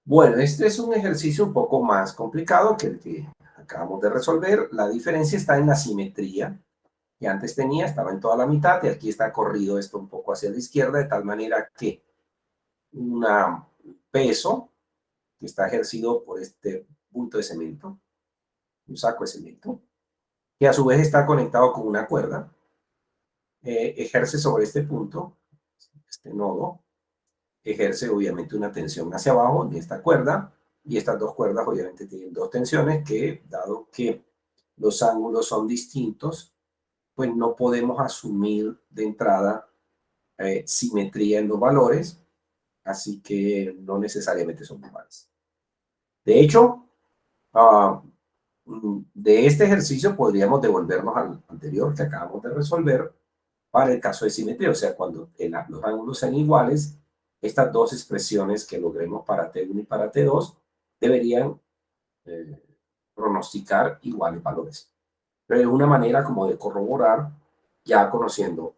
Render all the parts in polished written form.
Bueno, este es un ejercicio un poco más complicado que el que acabamos de resolver. La diferencia está en la simetría que antes tenía, estaba en toda la mitad y aquí está corrido esto un poco hacia la izquierda, de tal manera que un peso que está ejercido por este bulto de cemento, un saco de cemento, que a su vez está conectado con una cuerda, ejerce sobre este punto, este nodo, ejerce obviamente una tensión hacia abajo de esta cuerda, y estas dos cuerdas obviamente tienen dos tensiones que, dado que los ángulos son distintos, pues no podemos asumir de entrada simetría en los valores, así que no necesariamente son iguales. De hecho, de este ejercicio podríamos devolvernos al anterior que acabamos de resolver para el caso de simetría, o sea, cuando los ángulos sean iguales, estas dos expresiones que logremos para T1 y para T2 deberían eh, pronosticar iguales valores. Pero es una manera como de corroborar ya conociendo,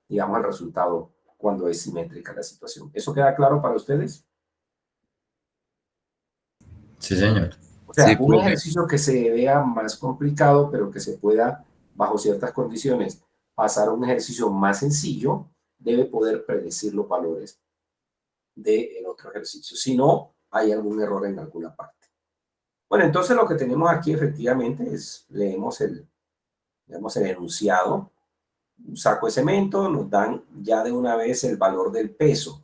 digamos, el resultado cuando es simétrica la situación. ¿Eso queda claro para ustedes? Sí, señor. O Sí, sea, un profe. ejercicio que se vea más complicado, pero que se pueda, bajo ciertas condiciones, pasar a un ejercicio más sencillo, debe poder predecir los valores del otro ejercicio. Si no, hay algún error en alguna parte. Bueno, entonces lo que tenemos aquí efectivamente es, leemos el enunciado, un saco de cemento, nos dan ya de una vez el valor del peso.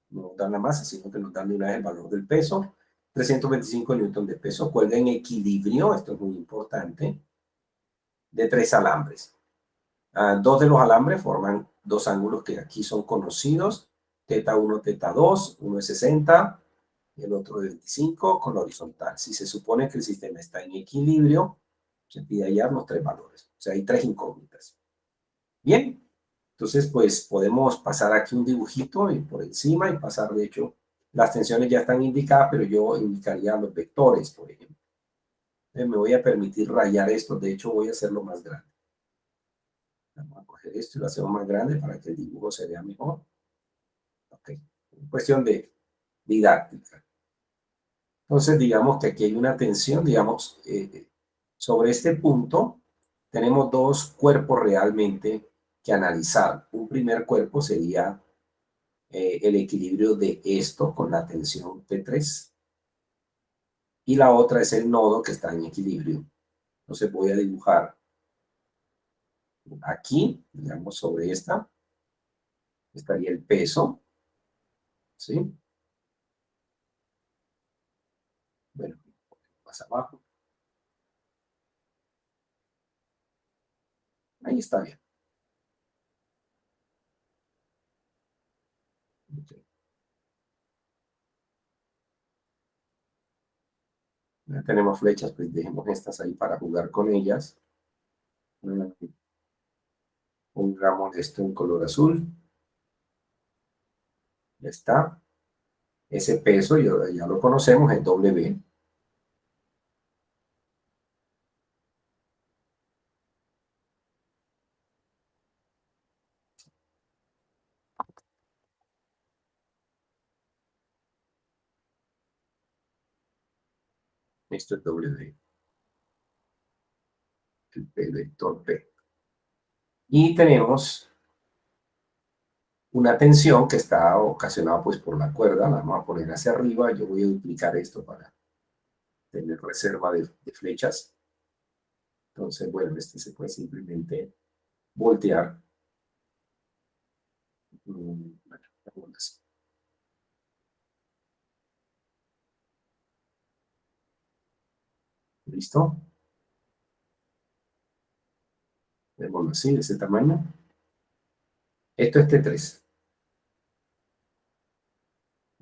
No nos dan la masa, sino que nos dan de una vez el valor del peso. 325 newton de peso, cuelga en equilibrio, esto es muy importante, de tres alambres. Dos de los alambres forman dos ángulos que aquí son conocidos, teta 1, teta 2, uno es 60 y el otro de 25 con la horizontal. Si se supone que el sistema está en equilibrio, se pide hallar los tres valores. O sea, hay tres incógnitas. Bien, entonces pues podemos pasar aquí un dibujito y por encima y pasar, de hecho, las tensiones ya están indicadas, pero yo indicaría los vectores, por ejemplo. Entonces me voy a permitir rayar esto, de hecho voy a hacerlo más grande. Vamos a coger esto y lo hacemos más grande para que el dibujo se vea mejor. Ok, cuestión de didáctica. Entonces, digamos que aquí hay una tensión, digamos, sobre este punto tenemos dos cuerpos realmente que analizar. Un primer cuerpo sería el equilibrio de esto con la tensión T3 y la otra es el nodo que está en equilibrio. Entonces voy a dibujar aquí, digamos, sobre esta, estaría el peso, ¿sí? Bueno, más abajo. Ahí está bien. Okay. Ya tenemos flechas, pues dejemos estas ahí para jugar con ellas. Pongamos esto en color azul. Ya está. Ese peso ya lo conocemos, es W. Esto es W, el P, vector P. Y tenemos una tensión que está ocasionada pues por la cuerda, la vamos a poner hacia arriba, yo voy a duplicar esto para tener reserva de flechas. Entonces, bueno, este se puede simplemente voltear. Bueno, así. ¿Listo? Démoslo así, de ese tamaño. Esto es T3,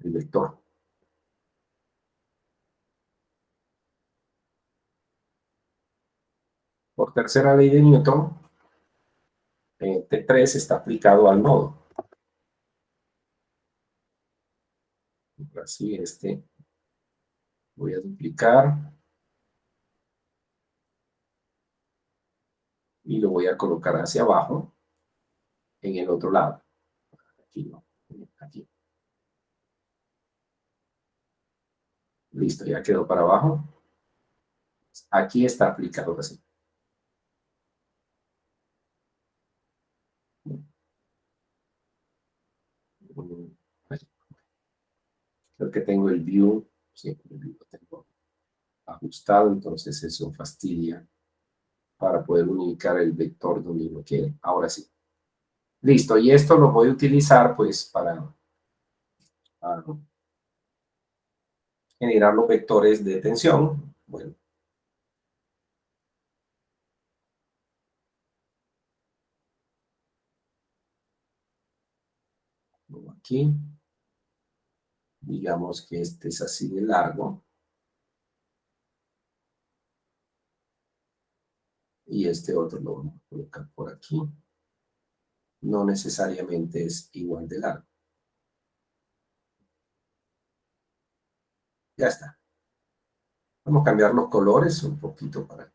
el vector. Por tercera ley de Newton, T3 está aplicado al nodo. Así, este voy a duplicar y lo voy a colocar hacia abajo en el otro lado. Aquí no, aquí. Listo, ya quedó para abajo. Aquí está aplicado así. Creo que tengo el view, sí, el view lo tengo ajustado, entonces eso fastidia para poder unificar el vector donde uno quiere. Ahora sí. Listo, y esto lo voy a utilizar pues para generar los vectores de tensión. Bueno, aquí, digamos que este es así de largo y este otro lo vamos a colocar por aquí. No necesariamente es igual de largo. Ya está. Vamos a cambiar los colores un poquito para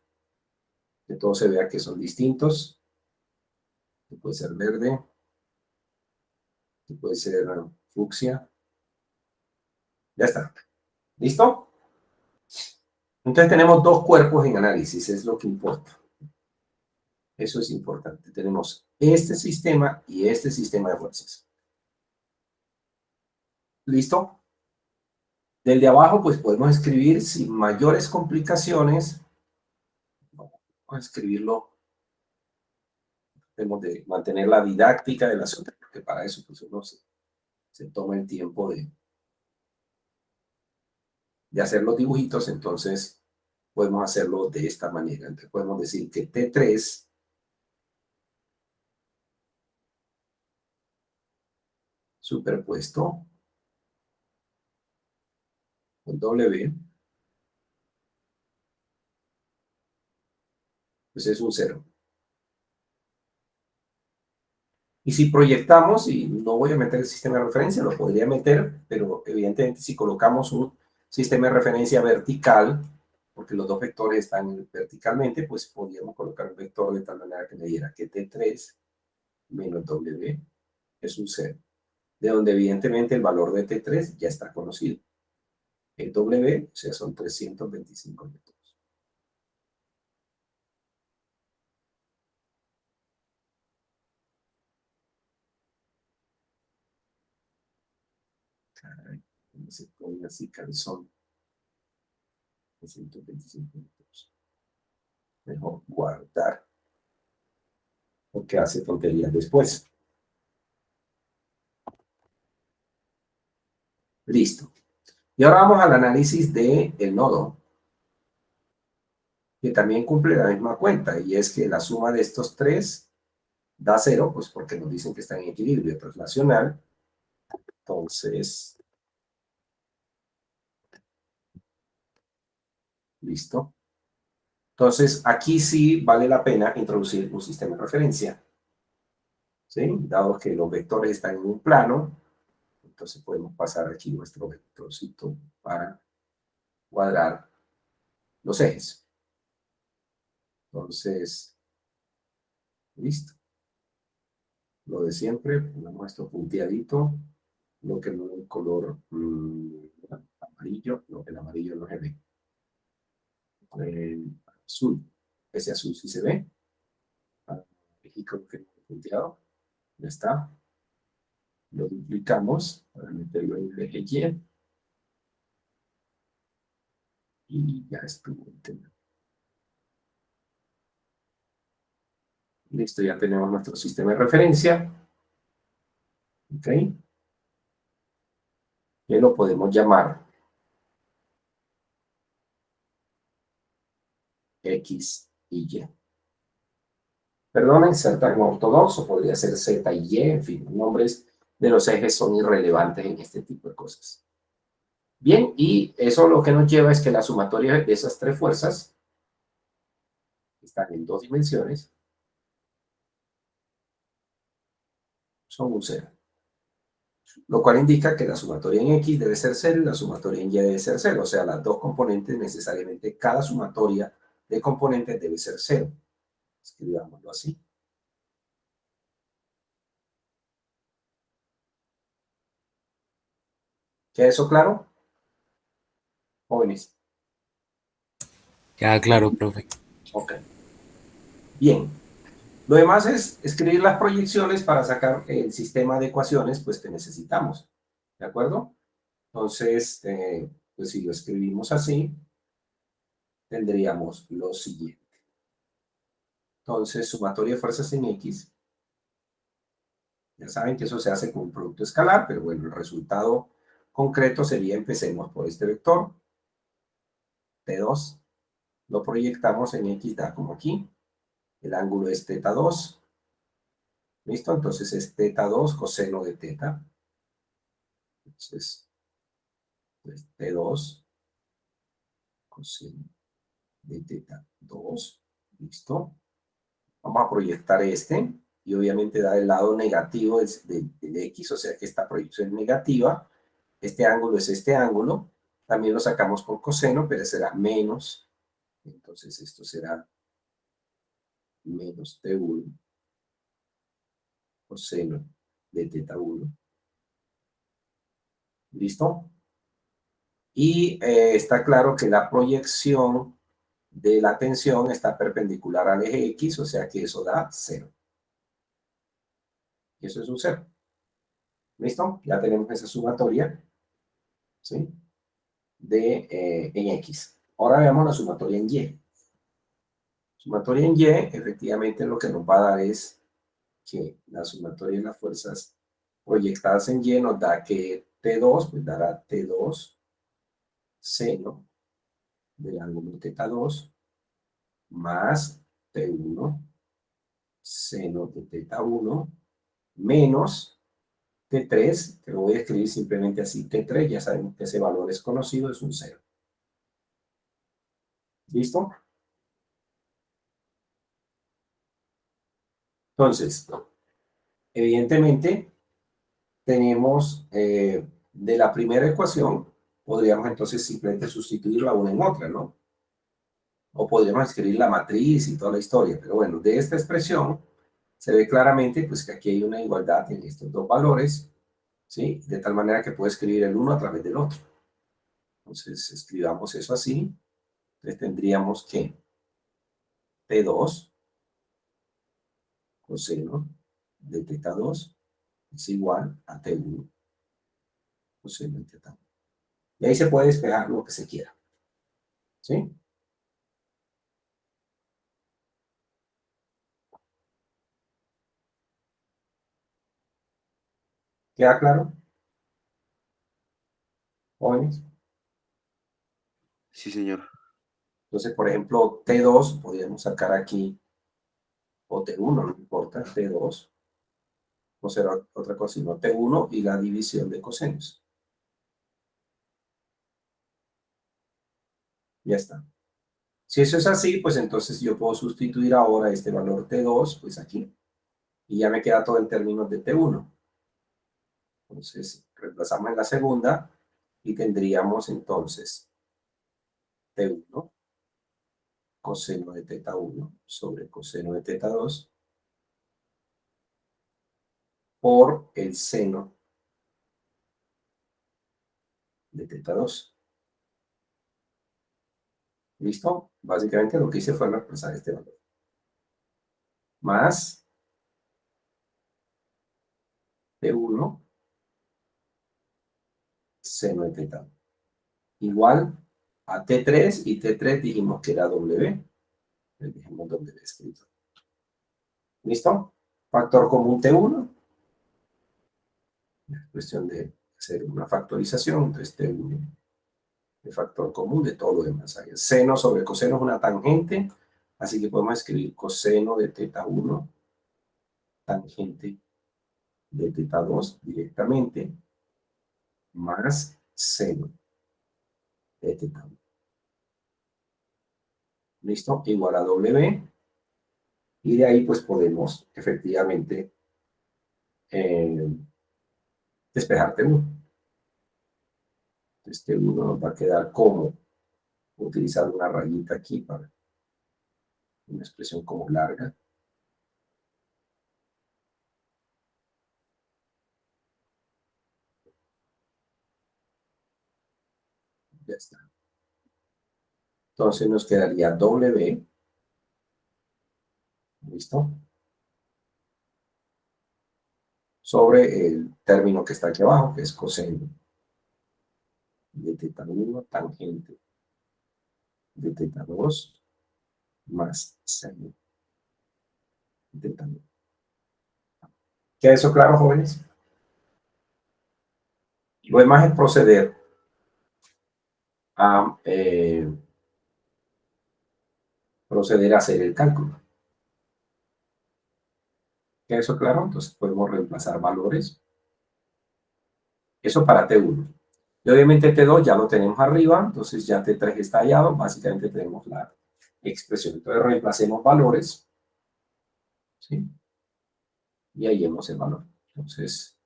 que todo se vea que son distintos. Que puede ser verde, que puede ser fucsia. Ya está. ¿Listo? Entonces tenemos dos cuerpos en análisis, es lo que importa. Eso es importante. Tenemos este sistema y este sistema de fuerzas. ¿Listo? Del de abajo, pues podemos escribir sin mayores complicaciones. Vamos a escribirlo. Debemos de mantener la didáctica del asunto, porque para eso pues uno se toma el tiempo de hacer los dibujitos, entonces podemos hacerlo de esta manera. Entonces podemos decir que T3 superpuesto con W, pues es un cero. Y si proyectamos, y no voy a meter el sistema de referencia, lo podría meter, pero evidentemente si colocamos un sistema de referencia vertical, porque los dos vectores están verticalmente, pues podríamos colocar un vector de tal manera que me diera que T3 menos W es un cero, de donde evidentemente el valor de T3 ya está conocido. El W, o sea, son 325 metros. Caray, ¿cómo se pone así calzón? 325 metros. Mejor guardar, porque hace tonterías después. Listo. Y ahora vamos al análisis del nodo, que también cumple la misma cuenta, y es que la suma de estos tres da cero, pues porque nos dicen que está en equilibrio traslacional. Entonces, listo. Entonces, aquí sí vale la pena introducir un sistema de referencia, ¿sí? Dado que los vectores están en un plano, entonces podemos pasar aquí nuestro vectorcito para cuadrar los ejes. Entonces, listo. Lo de siempre, ponemos esto punteadito, lo que no es el color amarillo, no, el amarillo no se ve. El azul, ese azul sí se ve. Aquí creo que punteado, ya está. Lo duplicamos para meterlo en el eje y ya estuvo. Listo, ya tenemos nuestro sistema de referencia. ¿Ok? Y lo podemos llamar X y Y. Perdonen, ser tan ortodoxo, podría ser Z y Y, en fin, los nombres de los ejes son irrelevantes en este tipo de cosas. Bien, y eso lo que nos lleva es que la sumatoria de esas tres fuerzas están en dos dimensiones, son un cero. Lo cual indica que la sumatoria en X debe ser cero y la sumatoria en Y debe ser cero. O sea, las dos componentes necesariamente, cada sumatoria de componentes debe ser cero. Escribámoslo así. ¿Queda eso claro? jóvenes? Queda claro, profe. Ok. Bien. Lo demás es escribir las proyecciones para sacar el sistema de ecuaciones pues, que necesitamos. ¿De acuerdo? Entonces, pues si lo escribimos así, tendríamos lo siguiente. Entonces, sumatoria de fuerzas en X. Ya saben que eso se hace con un producto escalar, pero bueno, el resultado concreto sería, empecemos por este vector, T2, lo proyectamos en X, da como aquí, el ángulo es θ2, ¿listo? Entonces es θ2 coseno de θ, entonces pues, T2 coseno de θ2, ¿listo? Vamos a proyectar este, y obviamente da el lado negativo del X, o sea que esta proyección es negativa, este ángulo es este ángulo, también lo sacamos con coseno, pero será menos, entonces esto será menos T1 coseno de θ1, ¿listo? Y está claro que la proyección de la tensión está perpendicular al eje X, o sea que eso da 0. Y eso es un 0. ¿Listo? Ya tenemos esa sumatoria, ¿sí? En X. Ahora veamos la sumatoria en Y. Sumatoria en Y, efectivamente lo que nos va a dar es que la sumatoria de las fuerzas proyectadas en Y nos da que T2, pues dará T2 seno del ángulo θ2 más T1 seno de θ1 menos T3, que lo voy a escribir simplemente así, T3, ya saben que ese valor es conocido, es un 0. ¿Listo? Entonces, evidentemente, tenemos de la primera ecuación, podríamos entonces simplemente sustituirla una en otra, ¿no? O podríamos escribir la matriz y toda la historia, pero bueno, de esta expresión se ve claramente pues, que aquí hay una igualdad en estos dos valores, ¿sí? De tal manera que puedo escribir el uno a través del otro. Entonces, escribamos eso así. Entonces, tendríamos que T2 coseno de θ2 es igual a T1 coseno de θ1. Y ahí se puede despejar lo que se quiera, ¿sí? ¿Queda claro, jóvenes? Sí, señor. Entonces, por ejemplo, T2, podríamos sacar aquí, o T1, no importa, T2, no será otra cosa sino T1 y la división de cosenos. Ya está. Si eso es así, pues entonces yo puedo sustituir ahora este valor T2, pues aquí, y ya me queda todo en términos de T1. Entonces, reemplazamos en la segunda y tendríamos entonces T1 coseno de θ1 sobre coseno de θ2 por el seno de θ2. ¿Listo? Básicamente lo que hice fue reemplazar este valor. Más T1 seno de θ. Igual a T3, y T3 dijimos que era W. Le dijimos W escrito. ¿Listo? Factor común T1. Es cuestión de hacer una factorización. Entonces T1 el factor común de todo lo demás. Seno sobre coseno es una tangente, así que podemos escribir coseno de θ1 tangente de θ2 directamente, más seno de θ1. ¿Listo? Igual a W. Y de ahí pues podemos efectivamente eh, despejar T1. Entonces T1 nos va a quedar como utilizar una rayita aquí para una expresión como larga. Ya está. Entonces nos quedaría W, ¿listo? Sobre el término que está aquí abajo, que es coseno de teta 1 tangente de teta 2 más seno de teta 1. ¿Queda eso claro, jóvenes? Lo demás es proceder a hacer el cálculo. ¿Queda eso claro? Entonces podemos reemplazar valores. Eso para T1. Y obviamente T2 ya lo tenemos arriba, entonces ya T3 está hallado. Básicamente tenemos la expresión. Entonces reemplacemos valores, ¿sí? Y hallemos el valor. Entonces,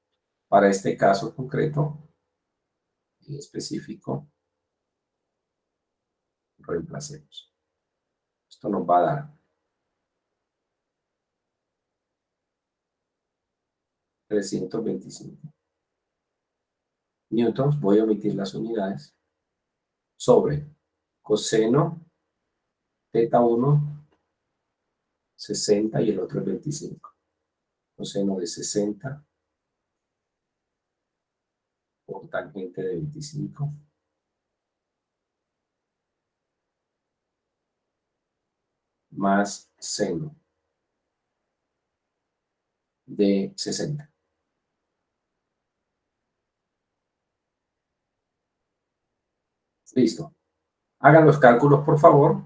para este caso concreto y específico, reemplacemos. Esto nos va a dar 325 newtons. Voy a omitir las unidades. Sobre coseno teta 1, 60 y el otro es 25. Coseno de 60 por tangente de 25 más seno de 60. Listo. Hagan los cálculos, por favor.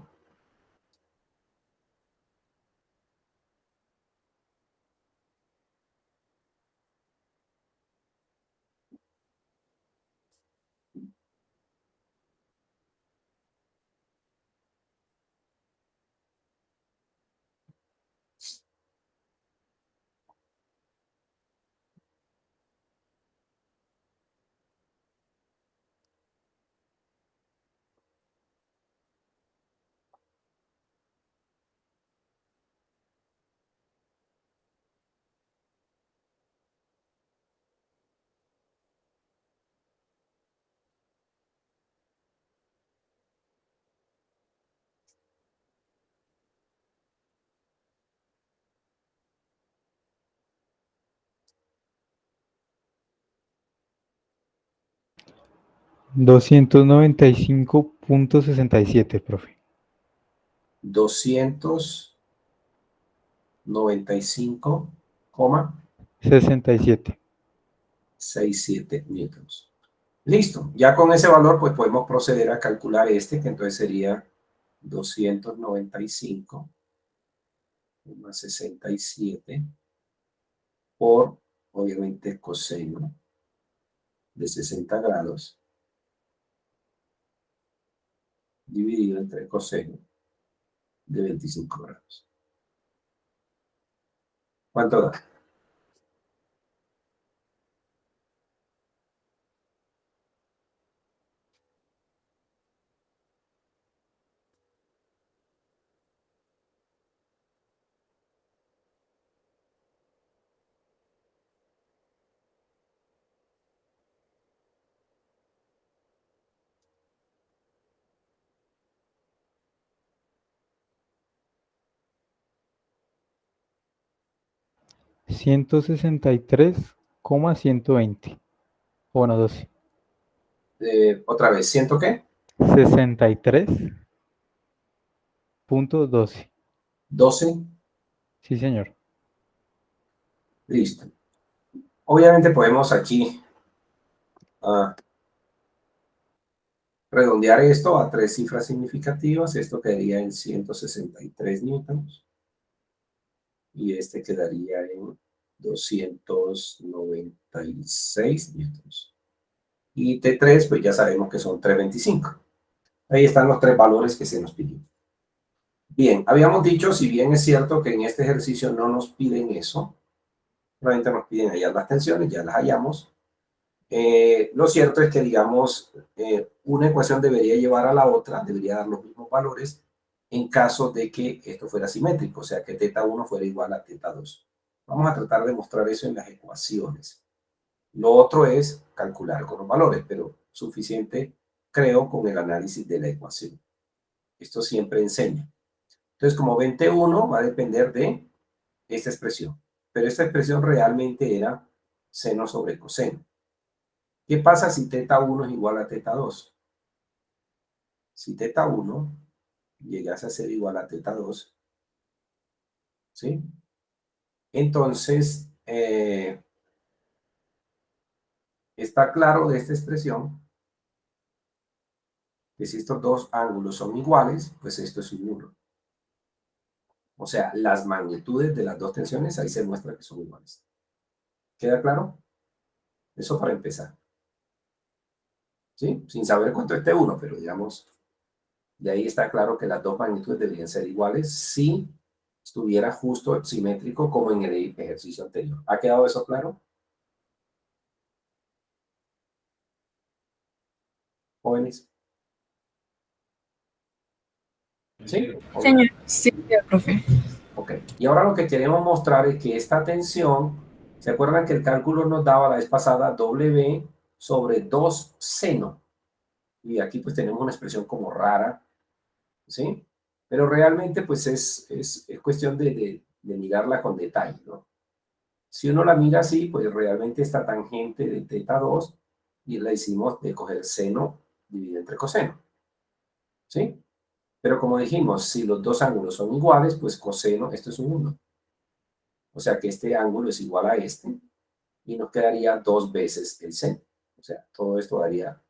$295.67, profe. 295,67 67. newtons. Listo. Ya con ese valor, pues podemos proceder a calcular este, que entonces sería 295,67 por, obviamente, coseno de 60 grados dividido entre coseno de 25 grados. ¿Cuánto da? $163,120. Bueno, 12. Otra vez, ¿ciento qué? 63.12. 12. Sí, señor. Listo. Obviamente podemos aquí redondear esto a 3 cifras significativas. Esto quedaría en 163 newtons. Y este quedaría en 296 newtons. Y T3, pues ya sabemos que son 325. Ahí están los 3 valores que se nos pidieron. Bien, habíamos dicho, si bien es cierto que en este ejercicio no nos piden eso, realmente nos piden hallar las tensiones, ya las hallamos. Lo cierto es que, digamos, una ecuación debería llevar a la otra, debería dar los mismos valores en caso de que esto fuera simétrico, o sea, que teta 1 fuera igual a teta 2. Vamos a tratar de mostrar eso en las ecuaciones. Lo otro es calcular con los valores, pero suficiente, creo, con el análisis de la ecuación. Esto siempre enseña. Entonces, como ven, T1 va a depender de esta expresión. Pero esta expresión realmente era seno sobre coseno. ¿Qué pasa si θ1 es igual a θ2? Si θ1 llegase a ser igual a θ2, ¿sí? Entonces, está claro de esta expresión que si estos dos ángulos son iguales, pues esto es un 1. O sea, las magnitudes de las dos tensiones ahí se muestra que son iguales. ¿Queda claro? Eso para empezar. ¿Sí? Sin saber cuánto es T1, pero digamos, de ahí está claro que las dos magnitudes deberían ser iguales si estuviera justo simétrico como en el ejercicio anterior. ¿Ha quedado eso claro? Jóvenes. ¿Sí? Señor, sí, profe. Ok. Y ahora lo que queremos mostrar es que esta tensión, ¿se acuerdan que el cálculo nos daba la vez pasada W sobre 2 seno? Y aquí pues tenemos una expresión como rara, ¿sí? Pero realmente pues es cuestión de mirarla con detalle, ¿no? Si uno la mira así, pues realmente esta tangente de θ2 y la hicimos de coger seno dividido entre coseno, ¿sí? Pero como dijimos, si los dos ángulos son iguales, pues coseno, esto es un 1. O sea que este ángulo es igual a este y nos quedaría 2 veces el seno. O sea, todo esto daría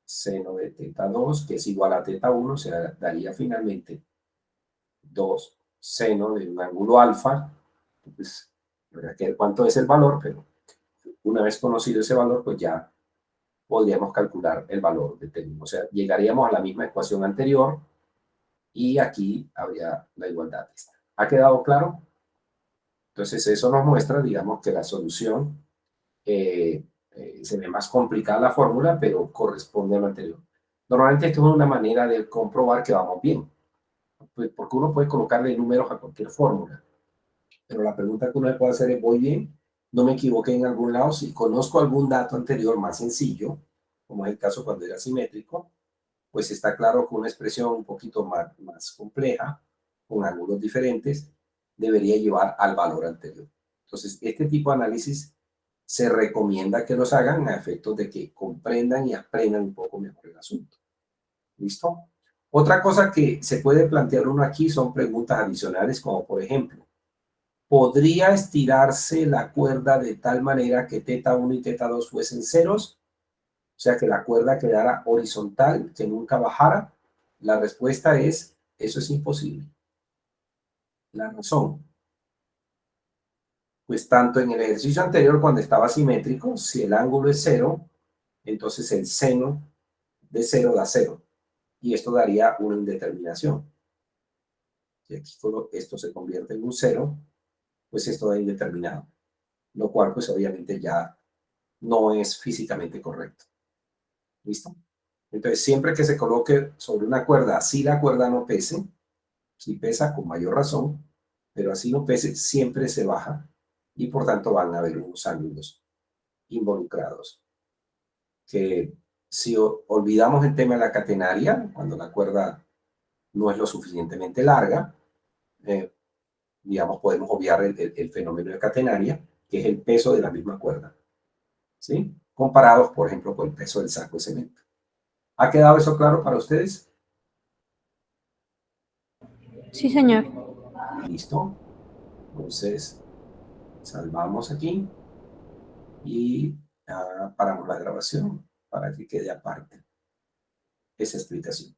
seno de θ2, que es igual a θ1, o sea, daría finalmente 2 seno de un ángulo alfa. Pues, habrá que ver cuánto es el valor, pero una vez conocido ese valor, pues ya podríamos calcular el valor de T1. O sea, llegaríamos a la misma ecuación anterior y aquí habría la igualdad. ¿Ha quedado claro? Entonces, eso nos muestra, digamos, que la solución se ve más complicada la fórmula, pero corresponde a lo anterior. Normalmente esto es una manera de comprobar que vamos bien, pues porque uno puede colocarle números a cualquier fórmula, pero la pregunta que uno le puede hacer es, ¿voy bien? ¿No me equivoqué en algún lado? Si conozco algún dato anterior más sencillo, como es el caso cuando era simétrico, pues está claro que una expresión un poquito más compleja, con ángulos diferentes, debería llevar al valor anterior. Entonces, este tipo de análisis se recomienda que los hagan a efectos de que comprendan y aprendan un poco mejor el asunto. ¿Listo? Otra cosa que se puede plantear uno aquí son preguntas adicionales, como por ejemplo, ¿podría estirarse la cuerda de tal manera que θ1 y θ2 fuesen ceros? O sea, que la cuerda quedara horizontal, que nunca bajara. La respuesta es, eso es imposible. La razón, pues tanto en el ejercicio anterior cuando estaba simétrico, si el ángulo es 0, entonces el seno de 0 da 0. Y esto daría una indeterminación. Si esto se convierte en un 0, pues esto da indeterminado. Lo cual pues obviamente ya no es físicamente correcto. ¿Listo? Entonces siempre que se coloque sobre una cuerda, así la cuerda no pese, si pesa con mayor razón, pero así no pese, siempre se baja y por tanto van a haber unos ángulos involucrados. Que si olvidamos el tema de la catenaria, cuando la cuerda no es lo suficientemente larga, digamos, podemos obviar el fenómeno de catenaria, que es el peso de la misma cuerda, ¿sí? Comparados, por ejemplo, con el peso del saco de cemento. ¿Ha quedado eso claro para ustedes? Sí, señor. Listo. Entonces, salvamos aquí y paramos la grabación para que quede aparte esa explicación.